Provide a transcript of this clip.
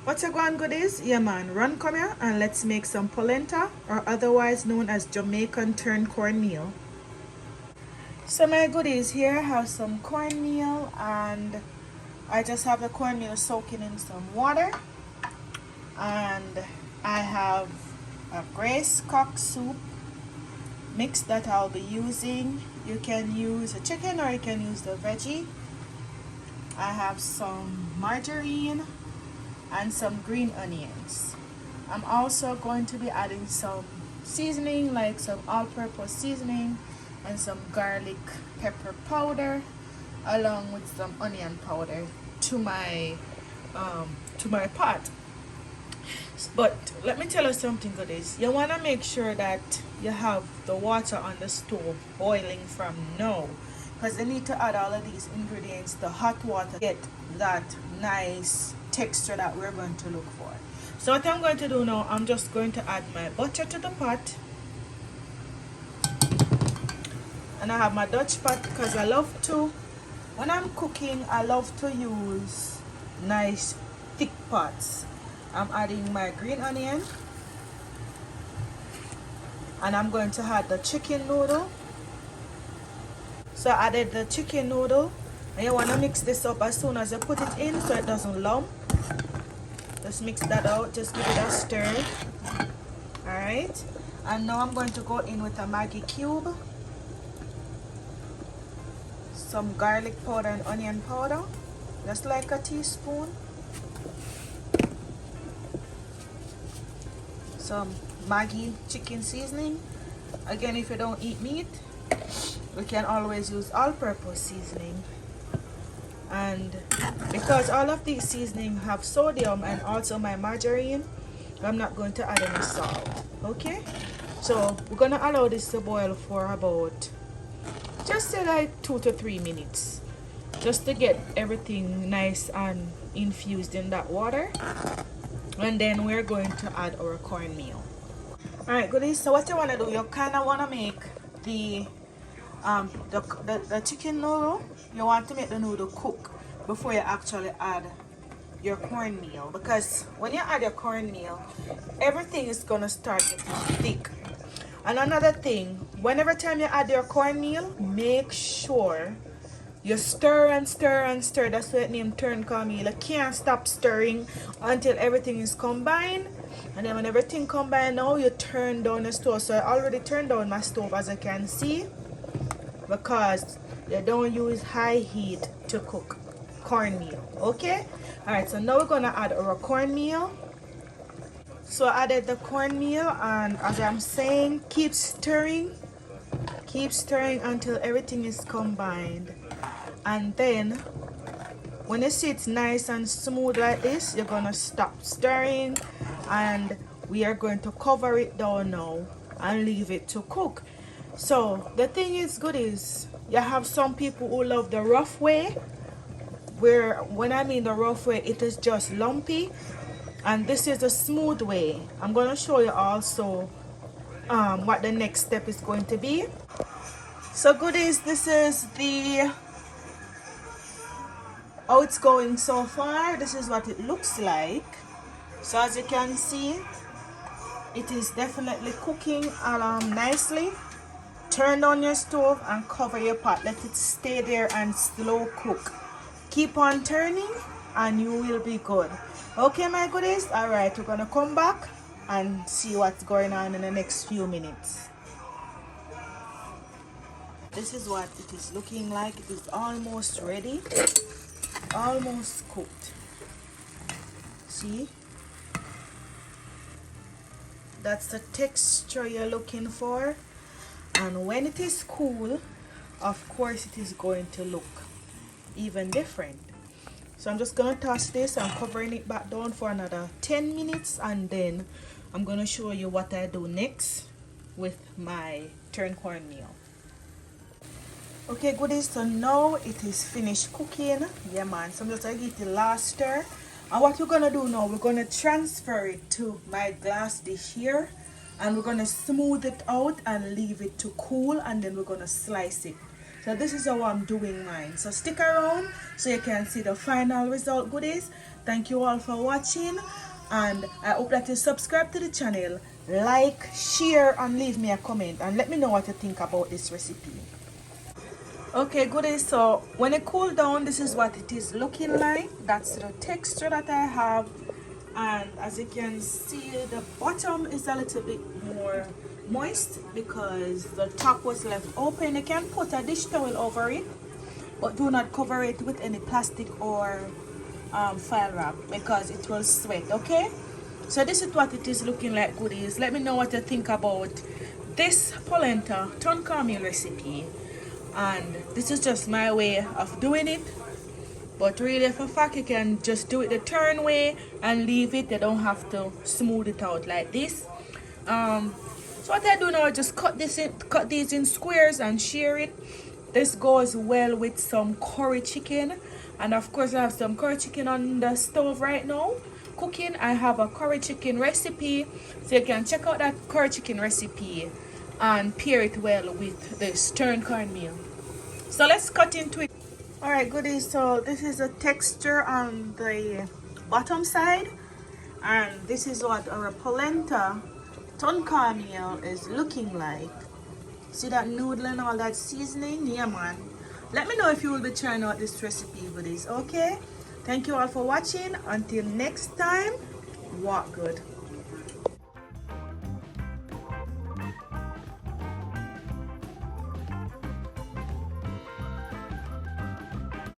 What's your going goodies? Yeah man, run come here and let's make some polenta, or otherwise known as Jamaican turned cornmeal. So my goodies, here I have some cornmeal, and I just have the cornmeal soaking in some water, and I have a braised cock soup mix that I'll be using. You can use a chicken or you can use the veggie. I have some margarine and some green onions. I'm also going to be adding some seasoning, like some all-purpose seasoning and some garlic pepper powder, along with some onion powder to my pot. But let me tell you something goodies. You want to make sure that you have the water on the stove boiling from now, because you need to add all of these ingredients, the hot water, get that nice texture that we're going to look for. So what I'm going to do now, I'm just going to add my butter to the pot, and I have my Dutch pot because I love to, when I'm cooking, I love to use nice thick pots. I'm adding my green onion, and I'm going to add the chicken noodle. So I added the chicken noodle, and you want to mix this up as soon as you put it in so it doesn't lump. Just mix that out, just give it a stir. Alright, and now I'm going to go in with a Maggi cube, some garlic powder and onion powder, just like a teaspoon, some Maggi chicken seasoning. Again, if you don't eat meat, we can always use all-purpose seasoning. And because all of these seasoning have sodium and also my margarine, I'm not going to add any salt. Okay, so we're gonna allow this to boil for about, just say like 2 to 3 minutes, just to get everything nice and infused in that water. And then we're going to add our cornmeal. All right goodies, so what you want to do, you kind of want to make the chicken noodle, you want to make the noodle cook before you actually add your cornmeal, because when you add your cornmeal, everything is gonna start getting thick. And another thing, whenever time you add your cornmeal, make sure you stir and stir and stir. That's why it named Tun Cornmeal. You can't stop stirring until everything is combined. And then when everything combined, now you turn down the stove. So I already turned down my stove, as you can see, because you don't use high heat to cook cornmeal. Okay, all right, so now we're gonna add our cornmeal. So I added the cornmeal, and as I'm saying, keep stirring until everything is combined. And then when you see it's nice and smooth like this, you're gonna stop stirring, and we are going to cover it down now and leave it to cook. So the thing is good is, you have some people who love the rough way, where when I mean the rough way, it is just lumpy, and this is the smooth way. I'm going to show you also what the next step is going to be. So goodies, this is how it's going so far. This is what it looks like. So as you can see, it is definitely cooking nicely. Turn on your stove and cover your pot. Let it stay there and slow cook. Keep on turning and you will be good. Okay my goodies, all right, we're gonna come back and see what's going on in the next few minutes. This is what it is looking like. It is almost ready, almost cooked. See, that's the texture you're looking for. And when it is cool, of course it is going to look even different. So I'm just gonna toss this. I'm covering it back down for another 10 minutes, and then I'm gonna show you what I do next with my turned cornmeal. Okay goodies, so now it is finished cooking. Yeah man, so I'm just gonna give it the last stir. And what we're gonna do now, we're gonna transfer it to my glass dish here, and we're gonna smooth it out and leave it to cool, and then we're gonna slice it So this is how I'm doing mine. So stick around so you can see the final result, goodies. Thank you all for watching, and I hope that you subscribe to the channel, like, share, and leave me a comment and let me know what you think about this recipe. Okay, goodies, so when it cool down, this is what it is looking like. That's the texture that I have, and as you can see, the bottom is a little bit more moist because the top was left open. You can put a dish towel over it, but do not cover it with any plastic or file wrap because it will sweat. Okay, so this is what it is looking like, goodies. Let me know what you think about this polenta Tun Cornmeal recipe, and this is just my way of doing it. But really, for fact, you can just do it the turn way and leave it. You don't have to smooth it out like this. So what I do now, just cut these in squares and share it. This goes well with some curry chicken, and of course I have some curry chicken on the stove right now cooking. I have a curry chicken recipe, so you can check out that curry chicken recipe and pair it well with this tun cornmeal. So let's cut into it. Alright, goodies, so this is the texture on the bottom side, and this is what our polenta Tun Cornmeal is looking like. See that noodle and all that seasoning? Yeah, man. Let me know if you will be trying out this recipe, goodies. Okay, thank you all for watching. Until next time, walk good.